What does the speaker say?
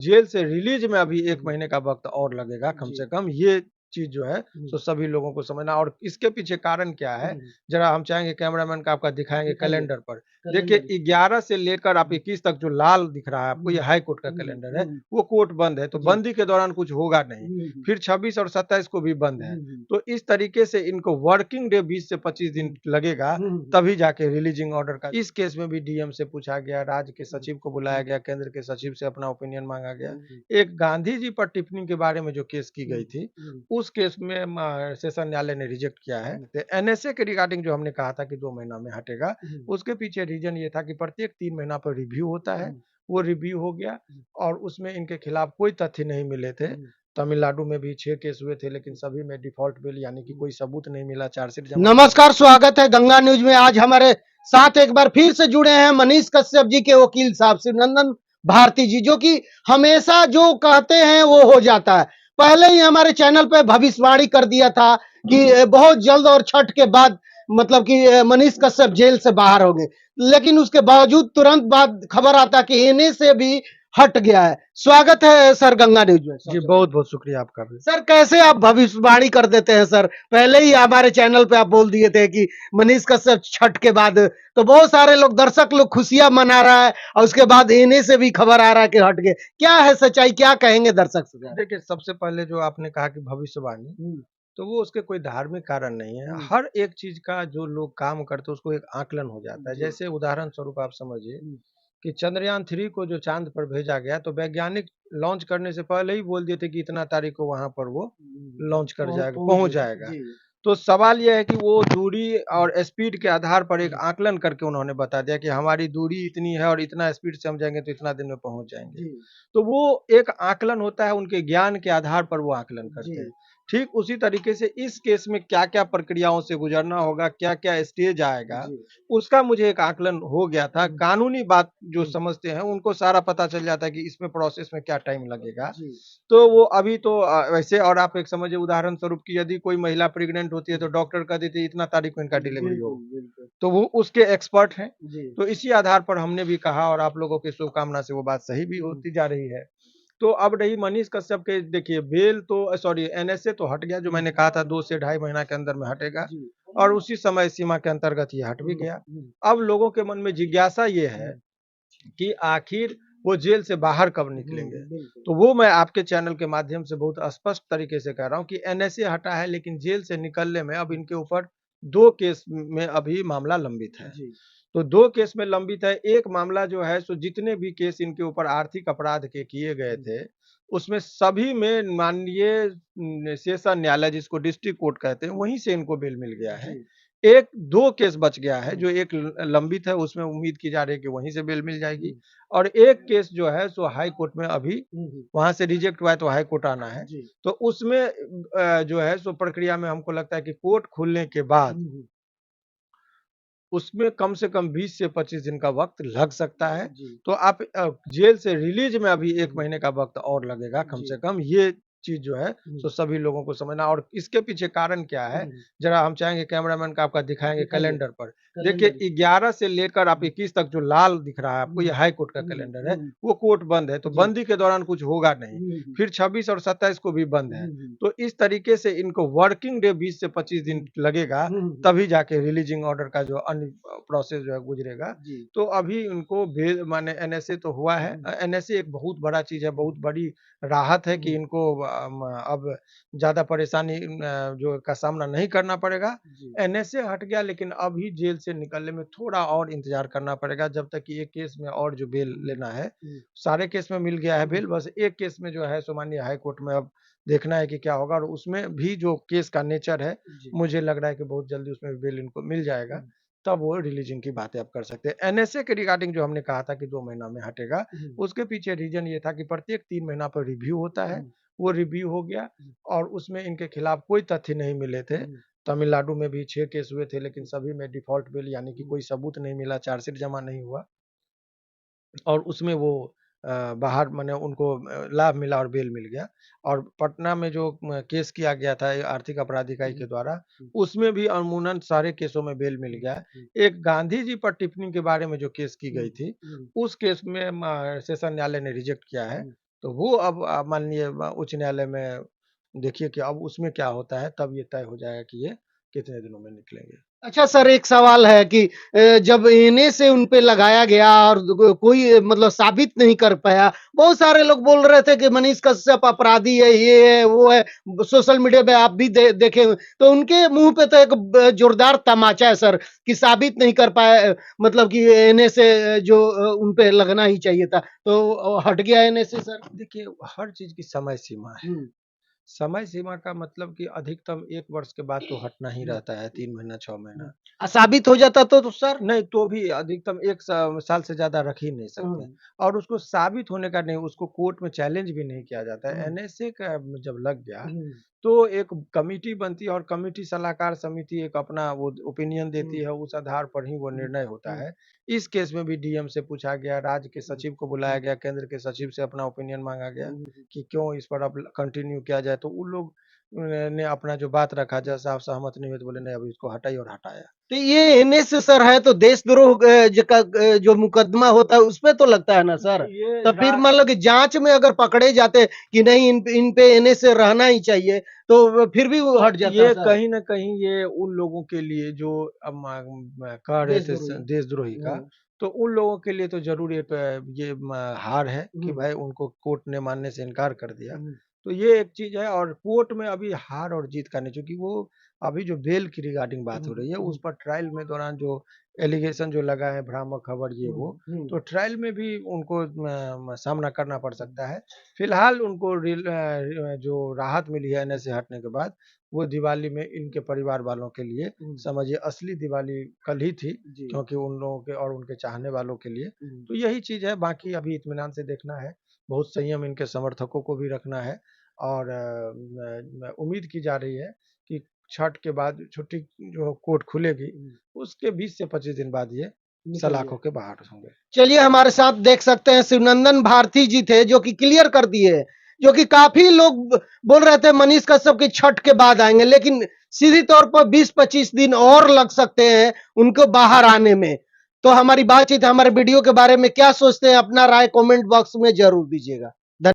Jail से release में अभी 1 महीने का वक़्त और लगेगा कम से कम, ये चीज़ जो है सो सभी लोगों को समझना। और इसके पीछे कारण क्या है, ज़रा हम चाहेंगे कैमरामैन को आपका दिखाएँगे कैलेंडर पर। देखिए 11 से लेकर आप 21 तक जो लाल दिख रहा है आपको, ये हाई कोर्ट का कैलेंडर है, वो कोर्ट बंद है, तो बंदी के दौरान कुछ होगा नहीं। फिर 26 और 27 को भी बंद है। तो इस तरीके से इनको वर्किंग डे 20 से 25 दिन लगेगा, तभी जाके रिलीजिंग ऑर्डर का। इस केस में भी डीएम से पूछा गया, राज्य के सचिव को बुलाया गया, केंद्र के सचिव से अपना ओपिनियन मांगा गया। एक गांधी जी पर टिप्पणी के बारे में जो केस की गई थी, उस केस में सेशन न्यायालय ने रिजेक्ट किया है। तो एनएसए के रिगार्डिंग जो हमने कहा था कि 2 महीना में हटेगा, उसके पीछे रीजन ये था कि प्रत्येक 3 महीना पर रिव्यू होता है, वो रिव्यू हो गया और उसमें इनके खिलाफ कोई तथ्य नहीं मिले थे। तमिलनाडु में भी 6 केस हुए थे, लेकिन सभी में डिफॉल्ट बेल यानी कि कोई सबूत नहीं मिला, चार्जशीट जमा। नमस्कार, स्वागत है गंगा न्यूज में। आज हमारे साथ एक बार फिर से जुड़े हैं मनीष कश्यप जी के वकील साहब शिवनंदन भारती जी, जो कि हमेशा जो कहते हैं वो हो जाता है। पहले ही हमारे चैनल पे भविष्यवाणी कर दिया था कि बहुत जल्द और छठ के बाद मतलब कि मनीष कश्यप जेल से बाहर होंगे, लेकिन उसके बावजूद तुरंत बाद खबर आता कि इन्हीं से भी हट गया है। स्वागत है सर गंगा न्यूज में। जी, बहुत-बहुत शुक्रिया आपका भी। सर, कैसे आप भविष्यवाणी कर देते हैं सर? पहले ही हमारे चैनल पे आप बोल दिए थे कि मनीष कश्यप छठ के बाद, तो बहुत सारे लोग दर्शक लोग खुशियां मना रहा है और उसके बाद इन्हीं से भी खबर आ रहा है कि हट गए। क्या है सच्चाई, क्या कहेंगे दर्शक से? देखिए, सबसे पहले जो आपने कहा कि भविष्यवाणी, तो वो उसके कोई धार्मिक कारण नहीं है। हर एक चीज़ का जो लोग काम करते हैं उसको एक आकलन हो जाता है। जैसे उदाहरण स्वरूप आप समझिए कि चंद्रयान 3 को जो चाँद पर भेजा गया, तो वैज्ञानिक लॉन्च करने से पहले ही बोल दिए थे कि इतना तारीख को वहाँ पर वो लॉन्च कर जाएगा, पहुँच जाएगा। तो सवाल ये है कि वो दूरी और स्पीड के आधार पर एक आकलन करके उन्होंने बता दिया कि हमारी दूरी इतनी है और इतना स्पीड से हम जाएँगे तो इतना दिन में पहुँच जाएँगे। तो वो एक आकलन होता है, उनके ज्ञान के आधार पर वो आकलन करते हैं। ठीक उसी तरीके से इस केस में क्या-क्या प्रक्रियाओं से गुज़रना होगा, क्या-क्या स्टेज आएगा, उसका मुझे एक आकलन हो गया था। कानूनी बात जो समझते हैं, उनको सारा पता चल जाता है कि इसमें प्रोसेस में क्या टाइम लगेगा। तो वो अभी तो वैसे और आप एक समझिए उदाहरण स्वरूप कि यदि कोई महिला प्रेग्नेंट होती है, तो डॉक्टर कह देते हैं इतना तारीख को इनका डिलीवरी होगा। तो वो उसके एक्सपर्ट हैं। तो इसी आधार पर हमने भी कहा और आप लोगों की शुभकामना से वो बात सही भी होती जा रही है। तो अब रही मनीष कश्यप के, देखिए बेल तो सॉरी एनएसए तो हट गया, जो मैंने कहा था 2 से ढाई महीना के अंदर में हटेगा और उसी समय सीमा के अंतर्गत ये हट भी गया। अब लोगों के मन में जिज्ञासा ये है कि आखिर वो जेल से बाहर कब निकलेंगे? तो वो मैं आपके चैनल के माध्यम से बहुत स्पष्ट तरीके से कह रहा हूँ कि एनएसए हटा है, लेकिन जेल से निकलने में अब इनके ऊपर 2 केस में अभी मामला लंबित है। तो 2 केस में लंबित है। एक मामला जो है सो जितने भी केस इनके ऊपर आर्थिक अपराध के किए गए थे, उसमें सभी में माननीय सेशन न्यायालय जिसको डिस्ट्रिक्ट कोर्ट कहते हैं, वहीं से इनको बेल मिल गया है। 1-2 केस बच गया है, जो एक लंबित है, उसमें उम्मीद की जा रही है कि वहीं से बेल मिल जाएगी और एक केस जो है सो हाई कोर्ट में अभी वहाँ से रिजेक्ट हुआ है, तो हाई कोर्ट आना है। तो उसमें जो है सो प्रक्रिया में हमको लगता है कि कोर्ट खुलने के बाद उसमें कम से कम 20 से 25 दिन का वक़्त लग सकता है। तो आप जेल से रिलीज़ में अभी 1 महीने का वक़्त और लगेगा कम से कम, ये चीज़ जो है सो सभी लोगों को समझना। और इसके पीछे कारण क्या है, ज़रा हम चाहेंगे कैमरामैन को आपका दिखाएँगे कैलेंडर पर। देखिए 11 से लेकर आप 21 तक जो लाल दिख रहा है आपको, ये हाई कोर्ट का कैलेंडर है, वो कोर्ट बंद है, तो बंदी के दौरान कुछ होगा नहीं। फिर 26 और 27 को भी बंद है। तो इस तरीके से इनको वर्किंग डे 20 से 25 दिन लगेगा, तभी जाके रिलीजिंग ऑर्डर का जो अन्य प्रोसेस जो है गुजरेगा। तो अभी उनको बेल माने एनएसए तो हुआ है। एनएसए एक बहुत बड़ा चीज़ है, बहुत बड़ी राहत है कि इनको अब ज़्यादा परेशानी जो का सामना नहीं करना पड़ेगा। एनएसए हट गया, लेकिन अभी जेल से निकलने में थोड़ा और इंतज़ार करना पड़ेगा, जब तक कि एक केस में और जो बेल लेना है, सारे केस में मिल गया है बेल, बस एक केस में जो है सो माननीय हाई कोर्ट में अब देखना है कि क्या होगा और उसमें भी जो केस का नेचर है, मुझे लग रहा है कि बहुत जल्दी उसमें बेल इनको मिल जाएगा, तब वो रिलीजिंग की बातें आप कर सकते हैं। एनएसए के रिगार्डिंग जो हमने कहा था कि 2 महीना में हटेगा, उसके पीछे रीज़न ये था कि प्रत्येक 3 महीना पर रिव्यू होता है, वो रिव्यू हो गया और उसमें इनके खिलाफ कोई तथ्य नहीं मिले थे। तमिलनाडु में भी 6 केस हुए थे, लेकिन सभी में डिफॉल्ट बेल यानी कि कोई सबूत नहीं मिला, चार्जशीट जमा नहीं हुआ और उसमें वो बाहर माने उनको लाभ मिला और बेल मिल गया। और पटना में जो केस किया गया था ये आर्थिक अपराध इकाई के द्वारा, उसमें भी अमूमन सारे केसों में बेल मिल गया। एक गांधी जी पर टिप्पणी के बारे में जो केस की गई थी, उस केस में सेशन न्यायालय ने रिजेक्ट किया है। तो वो अब मान लीजिए उच्च न्यायालय में देखिए कि अब उसमें क्या होता है, तब ये तय हो जाएगा कि ये कितने दिनों में निकलेंगे। अच्छा सर, एक सवाल है कि जब एनए से उन पे लगाया गया और कोई मतलब साबित नहीं कर पाया, बहुत सारे लोग बोल रहे थे कि मनीष कश्यप अपराधी है, ये है, वो है। सोशल मीडिया पे आप भी देखे हों। तो उनके मुंह पे तो एक जोरदार तमाचा है सर, कि साबित नहीं कर पाए, मतलब कि एनए से जो उन पे लगना ही चाहिए था, तो हट गया एनए से सर। देखिए, हर चीज़ की समय सीमा है। हम्म, समय सीमा का मतलब कि अधिकतम 1 वर्ष के बाद तो हटना ही हम्म, रहता है, 3 महीना, 6 महीना। साबित हो जाता तो सर। नहीं, तो भी अधिकतम 1 साल से ज़्यादा रख ही नहीं सकते हम्म, और उसको साबित होने का नहीं, उसको कोर्ट में चैलेंज भी नहीं किया जाता है। हम्म, एनएसए का जब लग गया, हम्म, तो एक कमिटी बनती है और कमिटी सलाहकार समिति एक अपना वो ओपिनियन देती हम्म, है, उस आधार पर ही वो हम्म, निर्णय होता हम्म, है। इस केस में भी डीएम से पूछा गया, राज्य के हम्म, सचिव को बुलाया गया, केंद्र के सचिव से अपना ओपिनियन माँगा गया हम्म, कि क्यों इस पर अब कंटिन्यू किया जाए, तो उन लोग ने अपना जो बात रखा, जैसा आप सहमत नहीं हुए तो बोले नहीं अब इसको हटाइए और हटाया। तो ये एनएस सर है तो देशद्रोह जो मुकदमा होता है उसपे तो लगता है ना सर। ये तो रा फिर मान लो कि जांच में अगर पकड़े जाते कि नहीं इन पे एनएस से रहना ही चाहिए, तो फिर भी वो हट जाता ये सर। कहीं न कहीं ये उन लोगों के लिए जो अब कह रहे थे देशद्रोही। देशद्रोही का, हम्म, तो उन लोगों के लिए तो ज़रूर ये हार है कि हम्म, भाई उनको कोर्ट ने मानने से इनकार कर दिया। हम्म, तो ये एक चीज़ है और कोर्ट में अभी हार और जीत का नहीं, चूँकि वो अभी जो बेल की रिगार्डिंग बात हो हम्म, रही है, हम्म, उस पर ट्रायल में दौरान जो एलिगेशन जो लगा है, भ्रामक खबर ये वो, हम्म, तो ट्रायल में भी उनको सामना करना पड़ सकता है। फिलहाल उनको जो राहत मिली है एनएस से हटने के बाद, वो दिवाली में इनके परिवार वालों के लिए हम्म, समझिए असली दिवाली कल ही थी, जी। क्योंकि उन लोगों के और उनके चाहने वालों के लिए। हम्म, तो यही चीज़ है, बाकी अभी इत्मीनान से देखना है, बहुत संयम इनके समर्थकों को भी रखना है और उम्मीद की जा रही है कि छठ के बाद छुट्टी जो कोर्ट खुलेगी, हम्म, उसके 20 से 25 दिन बाद ये निकल गया। सलाखों के बाहर होंगे। चलिए हमारे साथ देख सकते हैं शिवनंदन भारती जी थे, जो कि क्लियर कर दिए, जो कि काफी लोग बोल रहे थे मनीष कश्यप की छठ के बाद आएंगे, लेकिन सीधी तौर पर 20-25 दिन और लग सकते हैं उनको बाहर आने में। तो हमारी बातचीत, हमारे वीडियो के बारे में क्या सोचते हैं, अपना राय कमेंट बॉक्स में जरूर दीजिएगा।